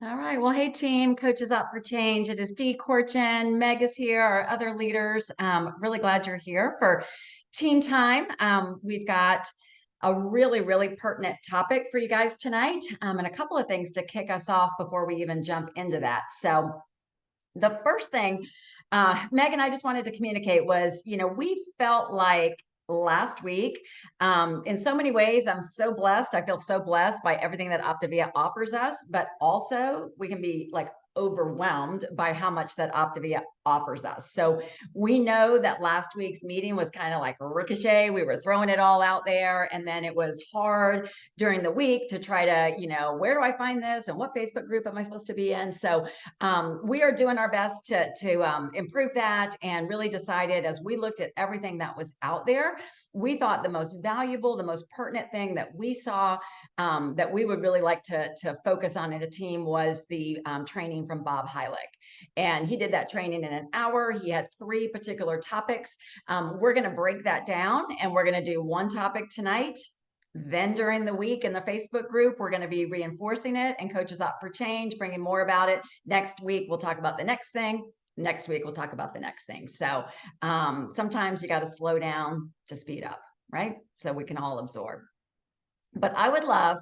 All right. Well, hey, team, Coaches Up for Change. It is Dee Corchin. Meg is here, our other leaders. Really glad you're here for team time. We've got a really pertinent topic for you guys tonight, and a couple of things to kick us off before we even jump into that. So, the first thing, Meg and I just wanted to communicate was, we felt like last week, in so many ways, I'm so blessed. I feel so blessed by everything that Optavia offers us, but also we can be like overwhelmed by how much that Optavia offers us. So we know that last week's meeting was kind of like a ricochet. We were throwing it all out there, and then it was hard during the week to try to, where do I find this and what Facebook group am I supposed to be in? So we are doing our best to improve that, and really decided as we looked at everything that was out there, we thought the most valuable, the most pertinent thing that we saw that we would really like to focus on in a team was the training from Bob Heilig. And he did that training in an hour. He had 3 particular topics. We're going to break that down, and we're going to do one topic tonight. Then during the week in the Facebook group, we're going to be reinforcing it, and Coaches Up for Change, bringing more about it. Next week, we'll talk about the next thing. Next week, we'll talk about the next thing. So sometimes you got to slow down to speed up, right? So we can all absorb. But I would love,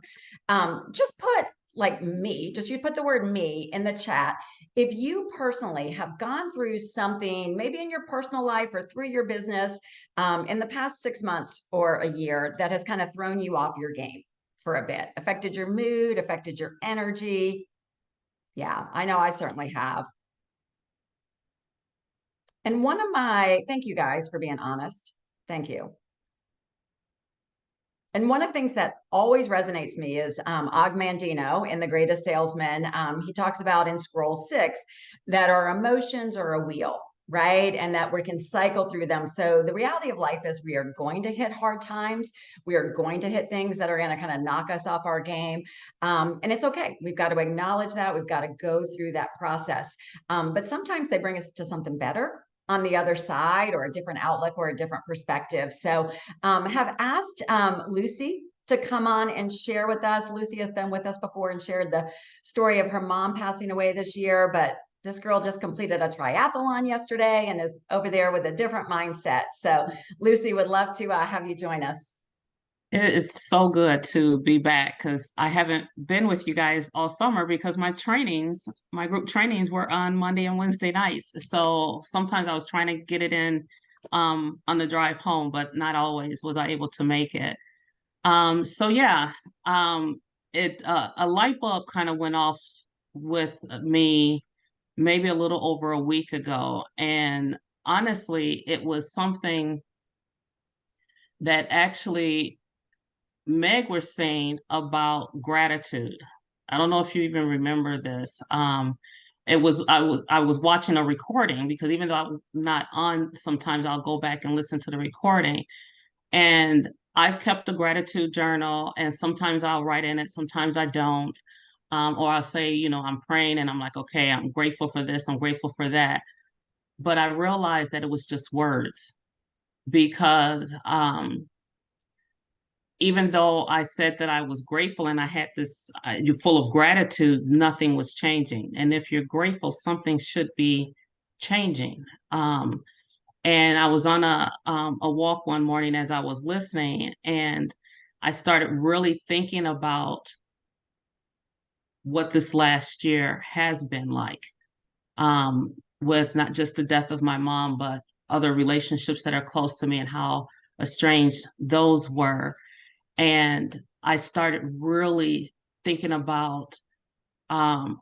just put like me, just you put the word me in the chat. If you personally have gone through something, maybe in your personal life or through your business, in the past 6 months or a year, that has kind of thrown you off your game for a bit, affected your mood, affected your energy. Yeah, I know I certainly have. And thank you guys for being honest. Thank you. And one of the things that always resonates me is Og Mandino in The Greatest Salesman. He talks about in Scroll 6 that our emotions are a wheel, right? And that we can cycle through them. So the reality of life is we are going to hit hard times. We are going to hit things that are going to kind of knock us off our game. And it's okay. We've got to acknowledge that. We've got to go through that process. But sometimes they bring us to something better on the other side, or a different outlook or a different perspective. So have asked Lucy to come on and share with us. Lucy has been with us before and shared the story of her mom passing away this year, but this girl just completed a triathlon yesterday and is over there with a different mindset. So Lucy, would love to have you join us. It is so good to be back because I haven't been with you guys all summer because my group trainings were on Monday and Wednesday nights. So sometimes I was trying to get it in on the drive home, but not always was I able to make it. So yeah, it a light bulb kind of went off with me maybe a little over a week ago, and honestly, it was something that actually Meg was saying about gratitude. I don't know if you even remember this. I was watching a recording because even though I'm not on, sometimes I'll go back and listen to the recording. And I've kept a gratitude journal, and sometimes I'll write in it, sometimes I don't. Or I'll say, I'm praying and I'm like, okay, I'm grateful for this, I'm grateful for that. But I realized that it was just words because even though I said that I was grateful and I had this, you full of gratitude, nothing was changing. And if you're grateful, something should be changing. And I was on a walk one morning as I was listening, and I started really thinking about what this last year has been like, with not just the death of my mom, but other relationships that are close to me and how estranged those were. And I started really thinking about um,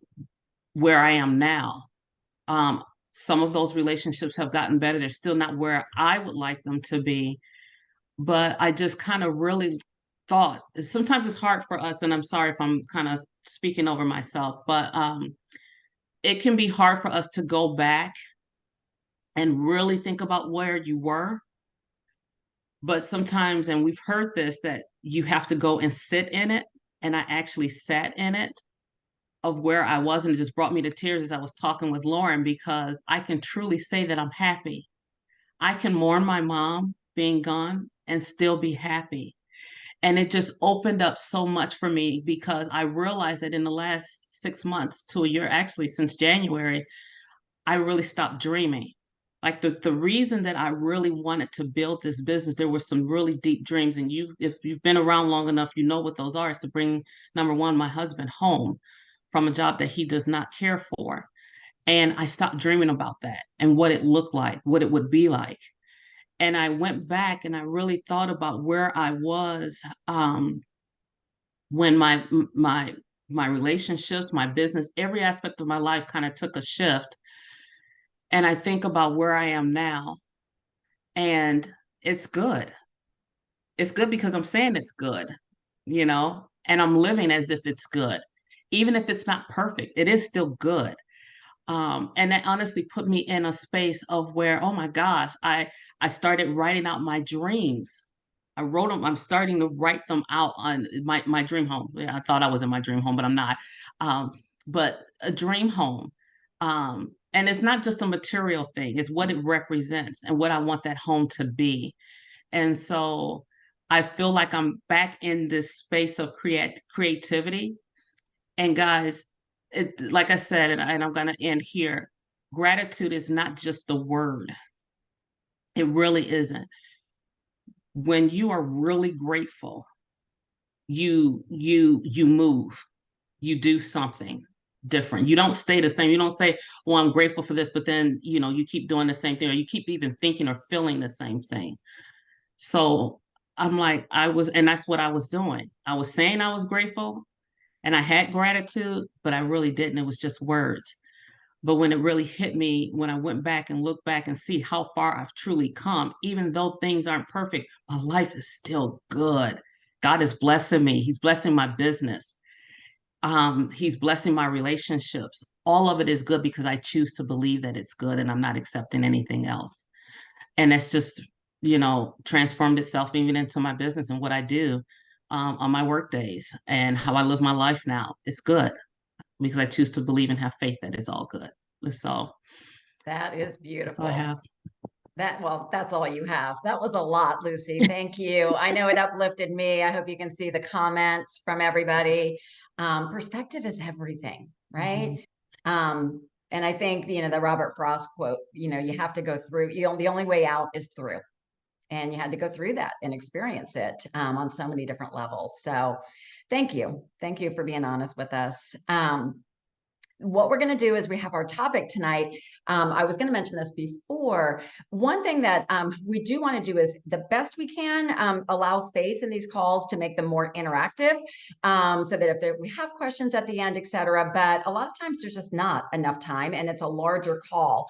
where I am now. Some of those relationships have gotten better. They're still not where I would like them to be. But I just kind of really thought sometimes it's hard for us, and I'm sorry if I'm kind of speaking over myself, but it can be hard for us to go back and really think about where you were. But sometimes, and we've heard this, that you have to go and sit in it. And I actually sat in it of where I was, and it just brought me to tears as I was talking with Lauren because I can truly say that I'm happy. I can mourn my mom being gone and still be happy. And it just opened up so much for me because I realized that in the last 6 months to a year, actually since January, I really stopped dreaming. Like the reason that I really wanted to build this business, there were some really deep dreams. And if you've been around long enough, you know what those are. Is to bring, number one, my husband home from a job that he does not care for. And I stopped dreaming about that and what it looked like, what it would be like. And I went back and I really thought about where I was when my relationships, my business, every aspect of my life kind of took a shift. And I think about where I am now, and it's good. It's good because I'm saying it's good, and I'm living as if it's good. Even if it's not perfect, it is still good. And that honestly put me in a space of where, oh my gosh, I started writing out my dreams. I wrote them. I'm starting to write them out on my dream home. Yeah, I thought I was in my dream home, but I'm not. Um, but a dream home. And it's not just a material thing, it's what it represents and what I want that home to be. And so I feel like I'm back in this space of creativity. And guys, like I said, and I'm going to end here, gratitude is not just the word. It really isn't. When you are really grateful, you move, you do something different. You don't stay the same. You don't say, well, I'm grateful for this, but then you keep doing the same thing, or you keep even thinking or feeling the same thing. So I'm like, and that's what I was doing. I was saying I was grateful and I had gratitude, but I really didn't. It was just words. But when it really hit me, when I went back and looked back and see how far I've truly come, even though things aren't perfect, my life is still good. God is blessing me. He's blessing my business. He's blessing my relationships. All of it is good because I choose to believe that it's good and I'm not accepting anything else. And it's just, transformed itself even into my business and what I do on my work days and how I live my life now. It's good because I choose to believe and have faith that it's all good. So That is that's all I beautiful. have. Well, that's all you have. That was a lot, Lucy. Thank you. I know it uplifted me. I hope you can see the comments from everybody. Perspective is everything, right? And I think, the Robert Frost quote, you have to go through, the only way out is through. And you had to go through that and experience it on so many different levels. So thank you. Thank you for being honest with us. What we're going to do is we have our topic tonight. I was going to mention this before. One thing that we do want to do is the best we can allow space in these calls to make them more interactive, so that if we have questions at the end, etc. But a lot of times there's just not enough time and it's a larger call.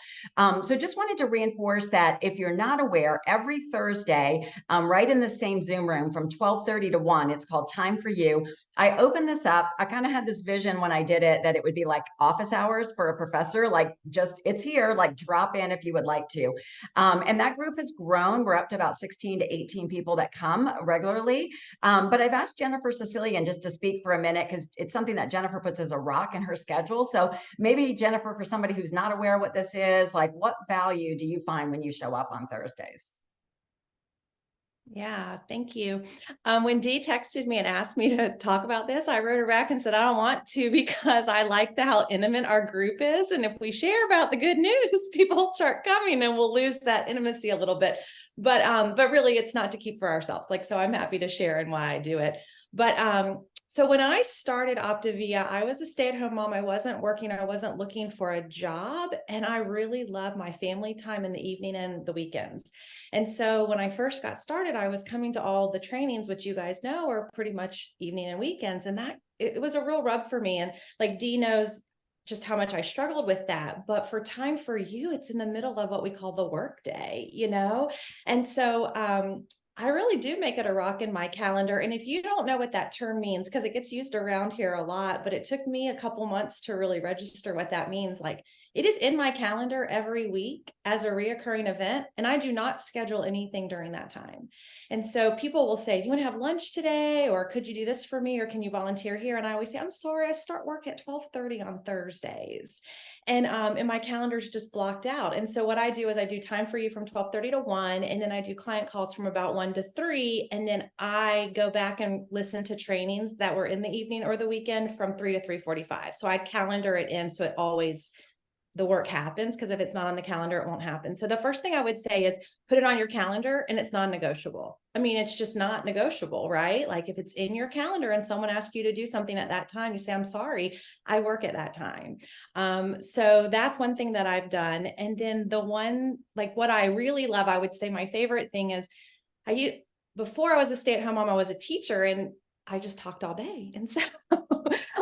So just wanted to reinforce that if you're not aware, every Thursday, right in the same Zoom room from 12:30 to 1, it's called Time for You. I opened this up. I kind of had this vision when I did it that it would be like office hours for a professor, like just it's here, like drop in if you would like to. And that group has grown. We're up to about 16 to 18 people that come regularly. But I've asked Jennifer Sicilian just to speak for a minute because it's something that Jennifer puts as a rock in her schedule. So maybe Jennifer, for somebody who's not aware what this is, like what value do you find when you show up on Thursdays? Yeah, thank you. When Dee texted me and asked me to talk about this, I wrote her back and said, I don't want to because I like how intimate our group is. And if we share about the good news, people start coming and we'll lose that intimacy a little bit. But really it's not to keep for ourselves. So I'm happy to share and why I do it. But so when I started Optavia, I was a stay-at-home mom. I wasn't working. I wasn't looking for a job. And I really love my family time in the evening and the weekends. And so when I first got started, I was coming to all the trainings, which you guys know are pretty much evening and weekends. And it was a real rub for me. And like Dee knows just how much I struggled with that. But for Time for You, it's in the middle of what we call the work day, And so I really do make it a rock in my calendar. And if you don't know what that term means, because it gets used around here a lot, but it took me a couple months to really register what that means. Like it is in my calendar every week as a reoccurring event, and I do not schedule anything during that time. And so people will say, do you want to have lunch today? Or could you do this for me? Or can you volunteer here? And I always say, I'm sorry, I start work at 12:30 on Thursdays. And my calendar's just blocked out. And so what I do is I do time for you from 12:30 to 1, and then I do client calls from about 1 to 3. And then I go back and listen to trainings that were in the evening or the weekend from 3 to 3:45. So I calendar it in so it always the work happens, because if it's not on the calendar, it won't happen. So the first thing I would say is put it on your calendar, and it's non-negotiable. I mean, it's just not negotiable, right? Like if it's in your calendar and someone asks you to do something at that time, you say, I'm sorry, I work at that time. So that's one thing that I've done. And then the one, like what I really love, I would say my favorite thing is before I was a stay-at-home mom, I was a teacher, and I just talked all day. And so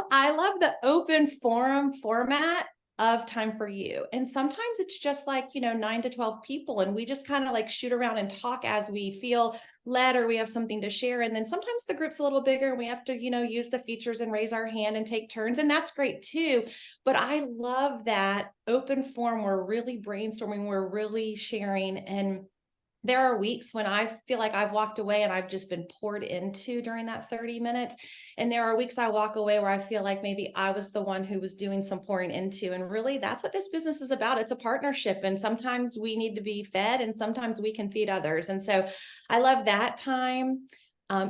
I love the open forum format of time for you. And sometimes it's just like, 9 to 12 people, and we just kind of like shoot around and talk as we feel led or we have something to share. And then sometimes the group's a little bigger and we have to, use the features and raise our hand and take turns. And that's great too. But I love that open forum. We're really brainstorming, we're really sharing. And there are weeks when I feel like I've walked away and I've just been poured into during that 30 minutes. And there are weeks I walk away where I feel like maybe I was the one who was doing some pouring into. And really, that's what this business is about. It's a partnership. And sometimes we need to be fed, and sometimes we can feed others. And so I love that time.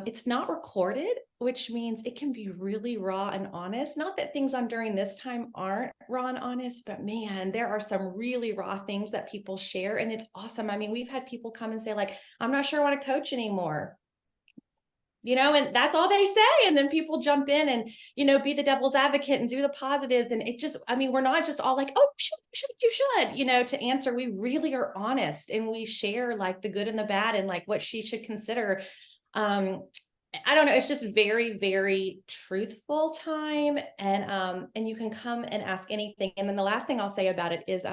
It's not recorded, which means it can be really raw and honest. Not that things on during this time aren't raw and honest, but man, there are some really raw things that people share, and it's awesome. I mean, we've had people come and say like, I'm not sure I want to coach anymore. And that's all they say. And then people jump in and, be the devil's advocate and do the positives. And it just, I mean, we're not just all like, oh, you should, to answer. We really are honest, and we share like the good and the bad and like what she should consider. I don't know. It's just very, very truthful time. And you can come and ask anything. And then the last thing I'll say about it is,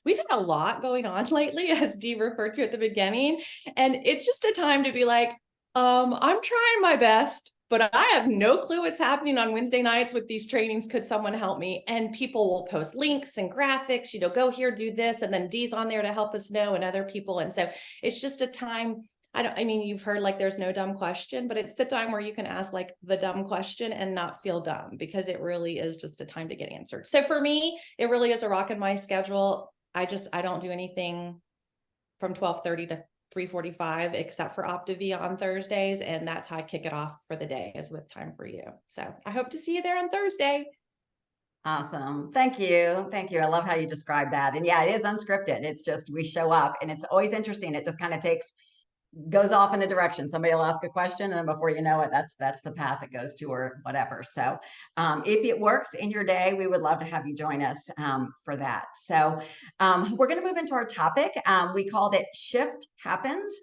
we've had a lot going on lately, as Dee referred to at the beginning. And it's just a time to be like, I'm trying my best, but I have no clue what's happening on Wednesday nights with these trainings. Could someone help me? And people will post links and graphics, go here, do this. And then Dee's on there to help us know, and other people. And so it's just a time. You've heard like there's no dumb question, but it's the time where you can ask like the dumb question and not feel dumb, because it really is just a time to get answered. So for me, it really is a rock in my schedule. I don't do anything from 12:30 to 3:45 except for Optavia on Thursdays. And that's how I kick it off for the day, is with time for you. So I hope to see you there on Thursday. Awesome. Thank you. Thank you. I love how you describe that. And yeah, it is unscripted. It's just, we show up, and it's always interesting. It just kind of goes off in a direction. Somebody will ask a question, and then before you know it, that's the path it goes to, or whatever. So if it works in your day, we would love to have you join us for that. So we're going to move into our topic. We called it Shift Happens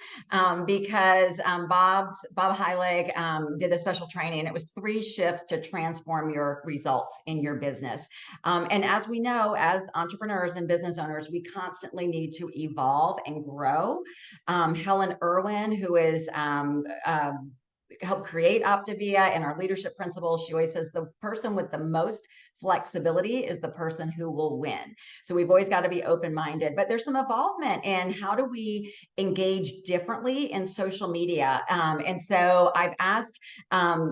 because Bob Heilig did a special training. It was 3 shifts to transform your results in your business. And as we know, as entrepreneurs and business owners, we constantly need to evolve and grow. Helen Irwin, who is helped create Optavia and our leadership principles, she always says the person with the most flexibility is the person who will win. So we've always got to be open-minded, but there's some involvement in how do we engage differently in social media. And so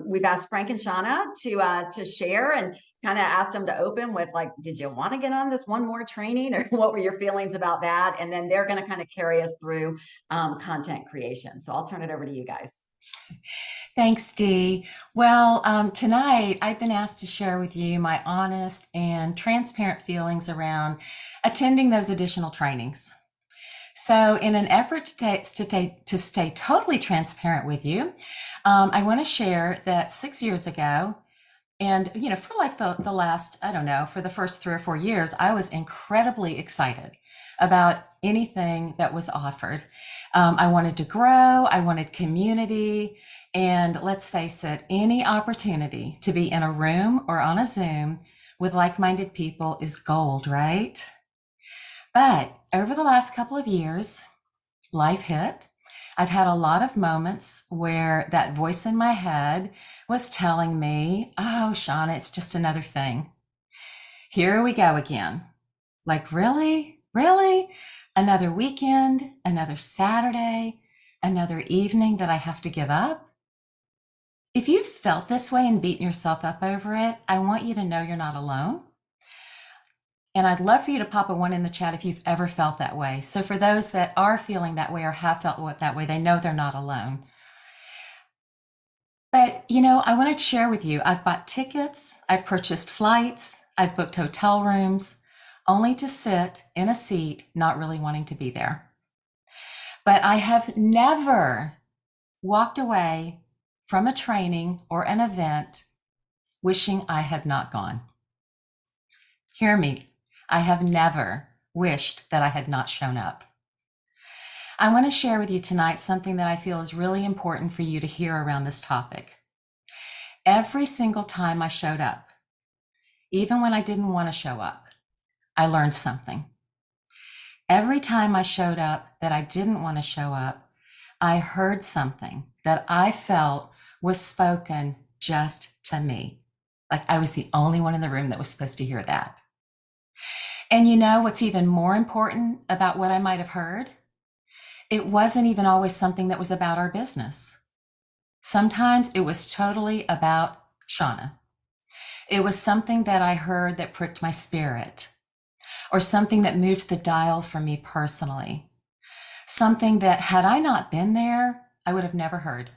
we've asked Frank and Shauna to share, and kind of asked them to open with like, did you want to get on this one more training, or what were your feelings about that? And then they're going to kind of carry us through content creation. So I'll turn it over to you guys. Thanks, Dee. Well, tonight I've been asked to share with you my honest and transparent feelings around attending those additional trainings. So in an effort to stay totally transparent with you, I want to share that 6 years ago, and for like the last, for the first 3 or 4 years, I was incredibly excited about anything that was offered. I wanted to grow, I wanted community, and let's face it, any opportunity to be in a room or on a Zoom with like-minded people is gold, right? But over the last couple of years, life hit. I've had a lot of moments where that voice in my head was telling me, oh, Shauna, it's just another thing. Here we go again. Like, really? Really? Another weekend, another Saturday, another evening that I have to give up? If you've felt this way and beaten yourself up over it, I want you to know you're not alone. And I'd love for you to pop a 1 in the chat if you've ever felt that way. So for those that are feeling that way or have felt that way, they know they're not alone. But, I want to share with you, I've bought tickets, I've purchased flights, I've booked hotel rooms, only to sit in a seat not really wanting to be there. But I have never walked away from a training or an event wishing I had not gone. Hear me, I have never wished that I had not shown up. I want to share with you tonight something that I feel is really important for you to hear around this topic. Every single time I showed up, even when I didn't want to show up, I learned something. Every time I showed up that I didn't want to show up, I heard something that I felt was spoken just to me. Like I was the only one in the room that was supposed to hear that. And what's even more important about what I might have heard? It wasn't even always something that was about our business. Sometimes it was totally about Shauna. It was something that I heard that pricked my spirit, or something that moved the dial for me personally. Something that had I not been there, I would have never heard.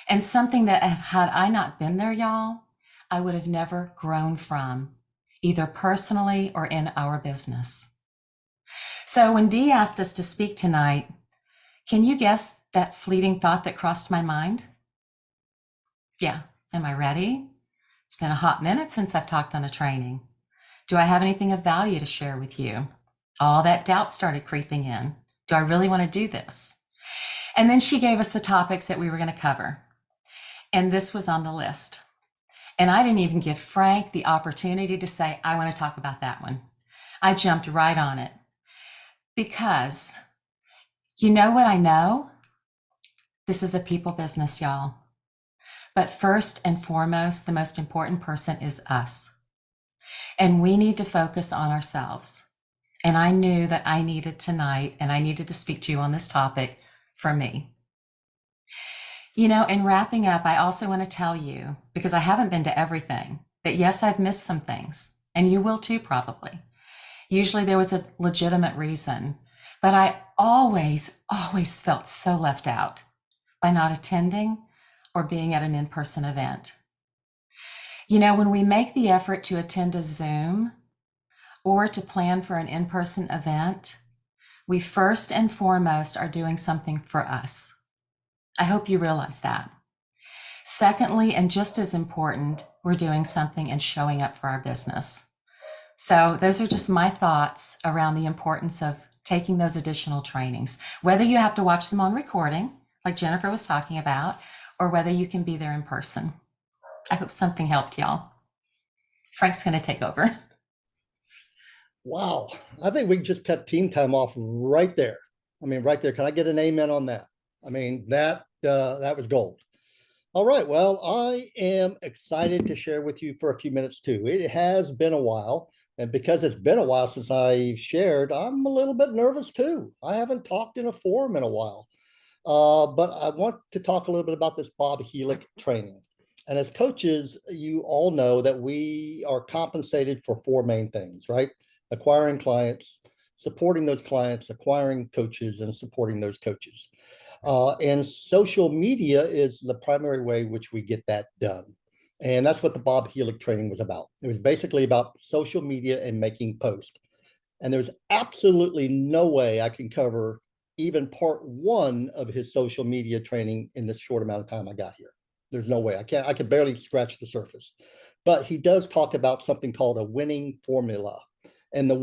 And something that had I not been there, y'all, I would have never grown from, either personally or in our business. So when Dee asked us to speak tonight, can you guess that fleeting thought that crossed my mind? Yeah, am I ready? It's been a hot minute since I've talked on a training. Do I have anything of value to share with you? All that doubt started creeping in. Do I really want to do this? And then she gave us the topics that we were going to cover. And this was on the list. And I didn't even give Frank the opportunity to say, I want to talk about that one. I jumped right on it. Because you know what I know? This is a people business, y'all. But first and foremost, the most important person is us. And we need to focus on ourselves. And I knew that I needed tonight, and I needed to speak to you on this topic for me. In wrapping up, I also want to tell you, because I haven't been to everything, that yes, I've missed some things, and you will too, probably. Usually there was a legitimate reason, but I always felt so left out by not attending or being at an in-person event. When we make the effort to attend a Zoom or to plan for an in-person event, we first and foremost are doing something for us. I hope you realize that. Secondly, and just as important, we're doing something and showing up for our business. So those are just my thoughts around the importance of taking those additional trainings, whether you have to watch them on recording, like Jennifer was talking about, or whether you can be there in person. I hope something helped y'all. Frank's going to take over. Wow. I think we can just cut team time off right there. Right there. Can I get an amen on that? That was gold. All right. Well, I am excited to share with you for a few minutes too. It has been a while. And because it's been a while since I shared, I'm a little bit nervous too. I haven't talked in a forum in a while. But I want to talk a little bit about this Bob Healick training. And as coaches, you all know that we are compensated for 4 main things, right? Acquiring clients, supporting those clients, acquiring coaches, and supporting those coaches. And social media is the primary way which we get that done. And that's what the Bob Healick training was about. It was basically about social media and making posts. And there's absolutely no way I can cover even part 1 of his social media training in this short amount of time I got here. There's no way. I can barely scratch the surface. But he does talk about something called a winning formula. And the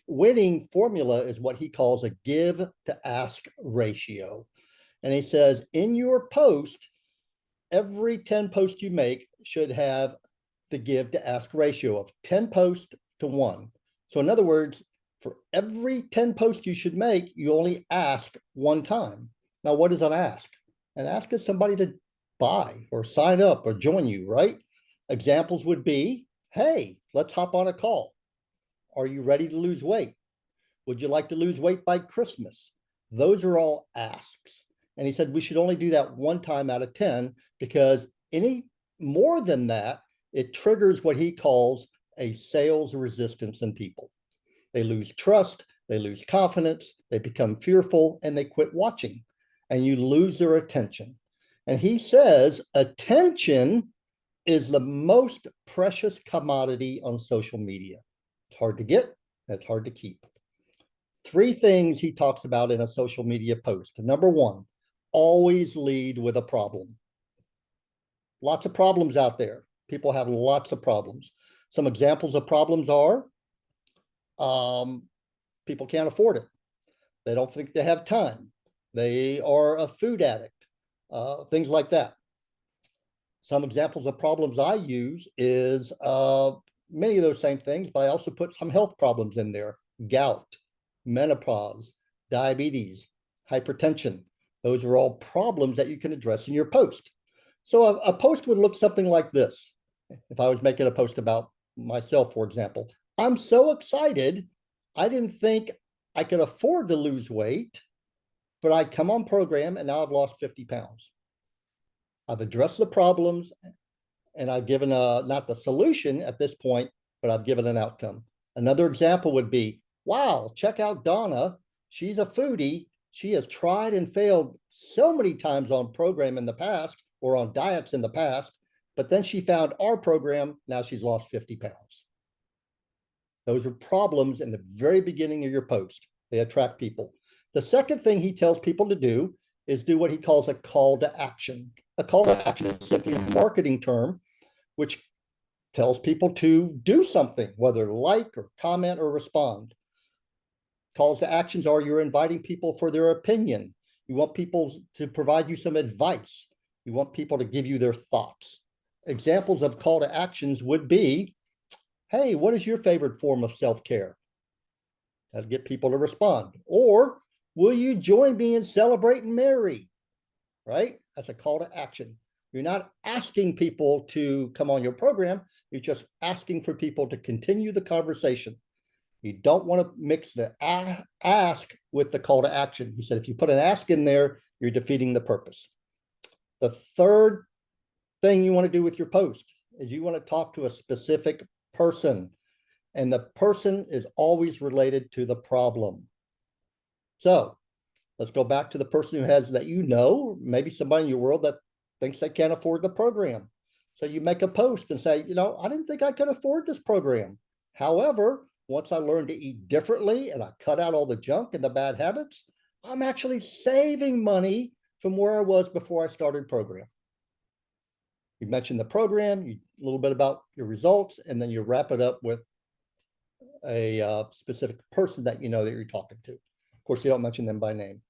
winning formula is what he calls a give to ask ratio. And he says, in your post, every 10 posts you make should have the give to ask ratio of 10 posts to 1. So in other words, for every 10 posts you should make, you only ask 1 time. Now, what is an ask? An ask is somebody to buy or sign up or join you, right? Examples would be, hey, let's hop on a call. Are you ready to lose weight? Would you like to lose weight by Christmas? Those are all asks. And he said we should only do that 1 time out of 10, because any more than that, it triggers what he calls a sales resistance in people. They lose trust, they lose confidence, they become fearful, and they quit watching, and you lose their attention. And he says attention is the most precious commodity on social media. It's hard to get, it's hard to keep. 3 things he talks about in a social media post. Number 1, always lead with a problem. Lots of problems out there. People have lots of problems. Some examples of problems are people can't afford it. They don't think they have time. They are a food addict, things like that. Some examples of problems I use is many of those same things, but I also put some health problems in there: gout, menopause, diabetes, hypertension. Those are all problems that you can address in your post. So a post would look something like this. If I was making a post about myself, for example, I'm so excited. I didn't think I could afford to lose weight, but I come on program and now I've lost 50 pounds. I've addressed the problems and I've given not the solution at this point, but I've given an outcome. Another example would be, wow, check out Donna. She's a foodie. She has tried and failed so many times on program in the past or on diets in the past, but then she found our program. Now she's lost 50 pounds. Those are problems in the very beginning of your post. They attract people. The second thing he tells people to do is do what he calls a call to action. A call to action is simply a marketing term which tells people to do something, whether like or comment or respond. Calls to actions are you're inviting people for their opinion. You want people to provide you some advice. You want people to give you their thoughts. Examples of call to actions would be, hey, what is your favorite form of self-care? That'll get people to respond. Or, will you join me in celebrating Mary? Right? That's a call to action. You're not asking people to come on your program. You're just asking for people to continue the conversation. You don't want to mix the ask with the call to action. He said, if you put an ask in there, you're defeating the purpose. The third thing you want to do with your post is you want to talk to a specific person, and the person is always related to the problem. So let's go back to the person who has that, maybe somebody in your world that thinks they can't afford the program. So you make a post and say, I didn't think I could afford this program. However, once I learned to eat differently and I cut out all the junk and the bad habits, I'm actually saving money from where I was before I started program. You mention the program, a little bit about your results, and then you wrap it up with a specific person that that you're talking to. Of course, you don't mention them by name.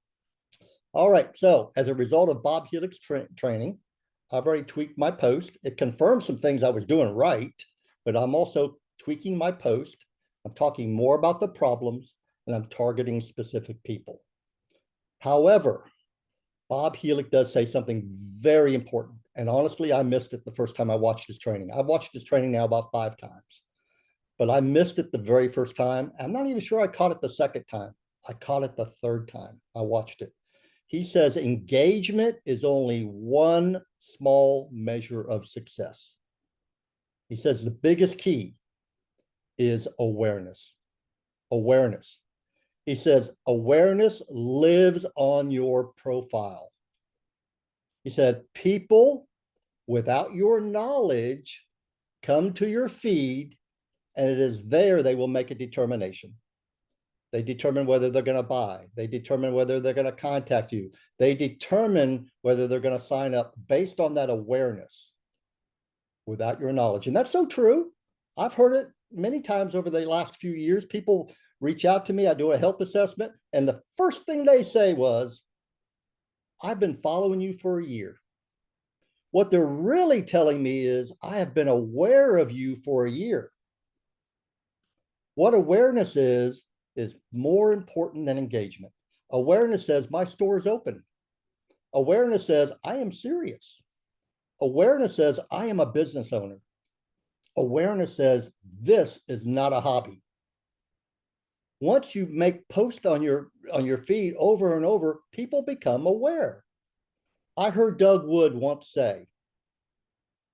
All right, so as a result of Bob Helig's training, I've already tweaked my post. It confirms some things I was doing right, but I'm also tweaking my post. I'm talking more about the problems, and I'm targeting specific people. However, Bob Helig does say something very important. And honestly, I missed it the first time I watched his training. I've watched his training now about 5 times, but I missed it the very first time. I'm not even sure I caught it the second time. I caught it the third time I watched it. He says engagement is only one small measure of success. He says the biggest key is awareness. Awareness. He says awareness lives on your profile. He said people without your knowledge come to your feed, and it is there they will make a determination. They determine whether they're going to buy. They determine whether they're going to contact you. They determine whether they're going to sign up based on that awareness without your knowledge. And that's so true. I've heard it many times over the last few years. People reach out to me, I do a health assessment, and the first thing they say was, I've been following you for a year. What they're really telling me is, I have been aware of you for a year. What awareness is more important than engagement. Awareness says, my store is open. Awareness says, I am serious. Awareness says, I am a business owner. Awareness says, this is not a hobby. once you make posts on your feed over and over, people become aware. I heard Doug Wood once say,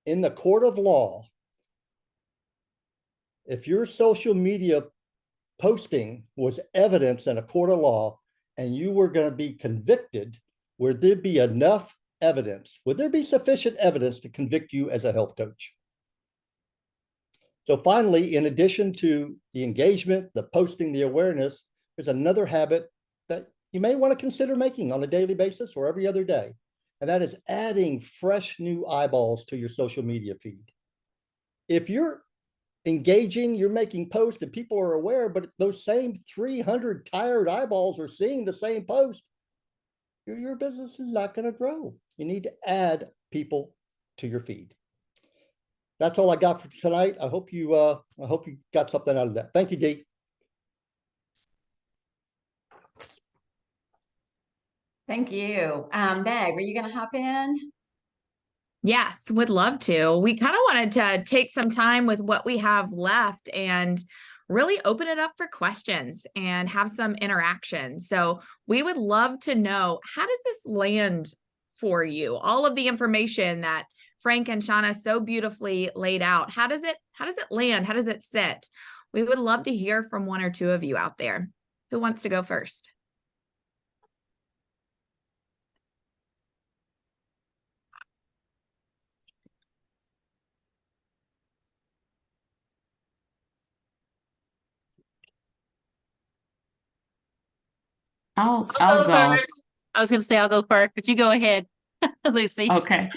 in the court of law, if your social media posting was evidence in a court of law and you were going to be convicted, would there be enough evidence? Would there be sufficient evidence to convict you as a health coach? So finally, in addition to the engagement, the posting, the awareness, there's another habit that you may want to consider making on a daily basis or every other day. And that is adding fresh new eyeballs to your social media feed. If you're engaging, you're making posts and people are aware, but those same 300 tired eyeballs are seeing the same post, your business is not going to grow. You need to add people to your feed. That's all I got for tonight. I hope you got something out of that. Thank you, Dee. Thank you. Meg, were you going to hop in? Yes, would love to. We kind of wanted to take some time with what we have left and really open it up for questions and have some interaction. So we would love to know, how does this land for you? All of the information that Frank and Shauna so beautifully laid out. How does it land? How does it sit? We would love to hear from one or two of you out there. Who wants to go first? I'll go. First. I was going to say I'll go first, but you go ahead, Lucy. Okay.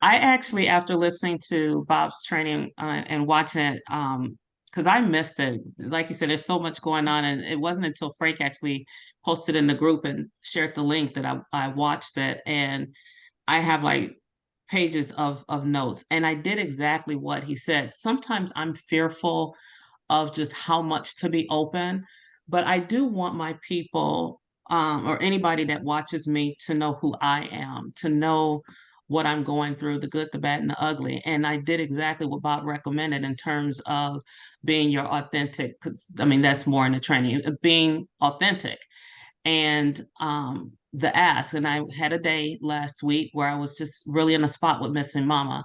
I actually, after listening to Bob's training and watching it, because I missed it. Like you said, there's so much going on, and it wasn't until Frank actually posted in the group and shared the link that I watched it, and I have like pages of notes, and I did exactly what he said. Sometimes I'm fearful of just how much to be open, but I do want my people or anybody that watches me to know who I am, to know what I'm going through, the good, the bad, and the ugly. And I did exactly what Bob recommended in terms of being your authentic, 'cause, I mean, that's more in the training, being authentic. And the ask, and I had a day last week where I was just really in a spot with missing mama.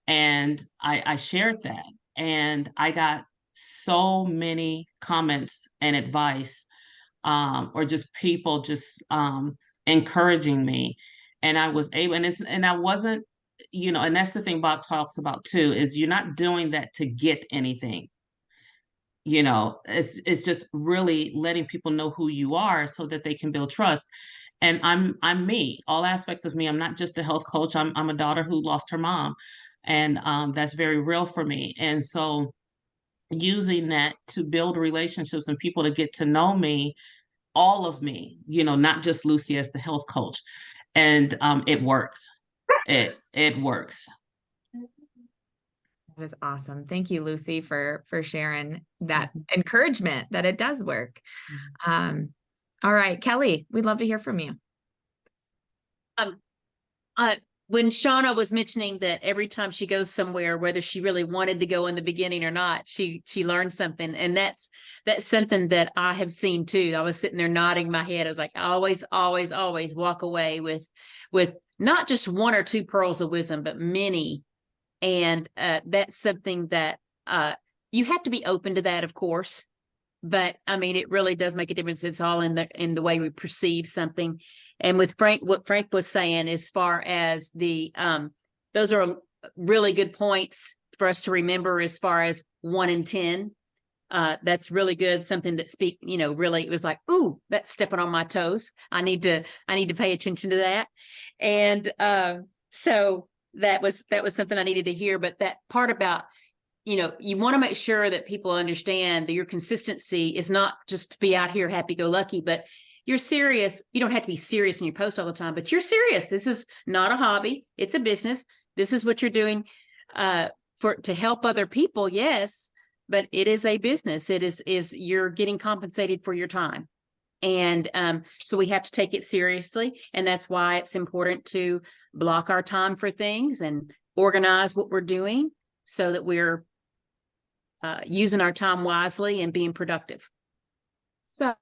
And I shared that, and I got so many comments and advice, or just people just encouraging me. And I was able, and I wasn't, and that's the thing Bob talks about too, is you're not doing that to get anything. It's just really letting people know who you are so that they can build trust. And I'm me, all aspects of me. I'm not just a health coach. I'm a daughter who lost her mom. And that's very real for me. And so using that to build relationships and people to get to know me, all of me, not just Lucy as the health coach. And it works. It works. That is awesome. Thank you, Lucy, for sharing that encouragement that it does work. All right, Kelly, we'd love to hear from you. When Shauna was mentioning that every time she goes somewhere, whether she really wanted to go in the beginning or not, she learned something. And that's something that I have seen too. I was sitting there nodding my head. I was like, I always walk away with not just one or two pearls of wisdom, but many. And that's something that you have to be open to that, of course. But I mean, it really does make a difference. It's all in the way we perceive something. And with Frank, what Frank was saying, as far as those are really good points for us to remember as far as 1 in 10. That's really good. Something that really, it was like, ooh, that's stepping on my toes. I need to pay attention to that. And so that was something I needed to hear. But that part about, you want to make sure that people understand that your consistency is not just to be out here happy-go-lucky, but you're serious. You don't have to be serious in your post all the time, but you're serious. This is not a hobby. It's a business. This is what you're doing to help other people. Yes, but it is a business. It is you're getting compensated for your time. And so we have to take it seriously. And that's why it's important to block our time for things and organize what we're doing so that we're using our time wisely and being productive. So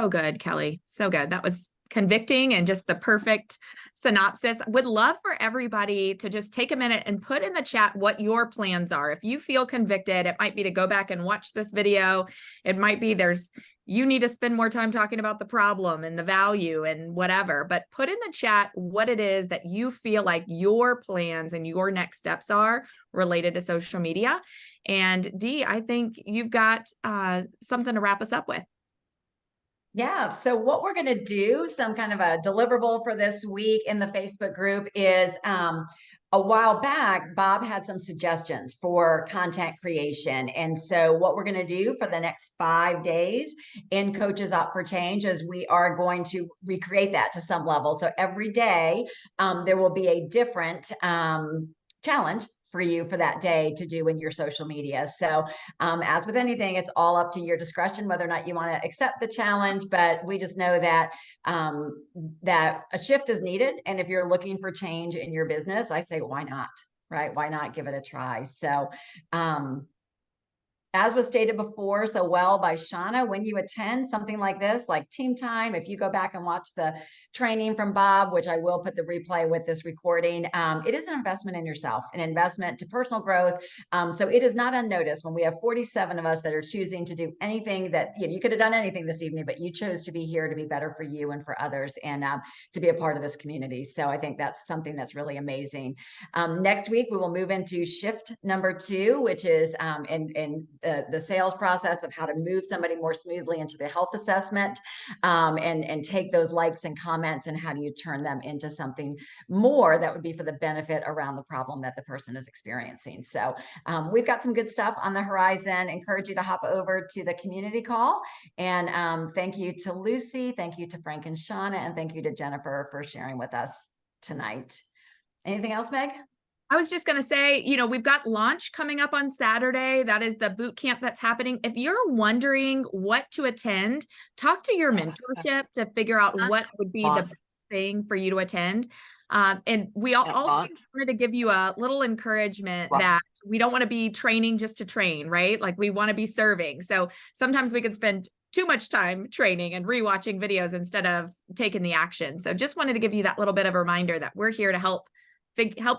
good, Kelly. So good. That was convicting and just the perfect synopsis. Would love for everybody to just take a minute and put in the chat what your plans are. If you feel convicted, it might be to go back and watch this video. It might be you need to spend more time talking about the problem and the value and whatever, but put in the chat what it is that you feel like your plans and your next steps are related to social media. And Dee, I think you've got something to wrap us up with. Yeah, so what we're going to do, some kind of a deliverable for this week in the Facebook group is a while back, Bob had some suggestions for content creation. And so what we're going to do for the next 5 days in Coaches Up for Change is we are going to recreate that to some level. So every day there will be a different challenge for you for that day to do in your social media. So as with anything, it's all up to your discretion whether or not you want to accept the challenge, but we just know that that a shift is needed. And if you're looking for change in your business, I say, why not, right? Why not give it a try? So as was stated before so well by Shauna, when you attend something like this, like Team Time, if you go back and watch the training from Bob, which I will put the replay with this recording, it is an investment in yourself, an investment to personal growth. So it is not unnoticed when we have 47 of us that are choosing to do anything that, you could have done anything this evening, but you chose to be here to be better for you and for others and to be a part of this community. So I think that's something that's really amazing. Next week, we will move into shift number 2, which is in the sales process of how to move somebody more smoothly into the health assessment and take those likes and comments and how do you turn them into something more that would be for the benefit around the problem that the person is experiencing. So we've got some good stuff on the horizon. Encourage you to hop over to the community call. And thank you to Lucy. Thank you to Frank and Shauna. And thank you to Jennifer for sharing with us tonight. Anything else, Meg? I was just going to say, we've got launch coming up on Saturday. That is the boot camp that's happening. If you're wondering what to attend, talk to your mentorship to figure out what would be the best thing for you to attend. And we also wanted to give you a little encouragement that we don't want to be training just to train, right? Like we want to be serving. So sometimes we can spend too much time training and rewatching videos instead of taking the action. So just wanted to give you that little bit of a reminder that we're here to help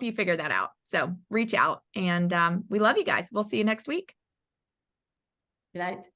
you figure that out. So reach out and we love you guys. We'll see you next week. Good night.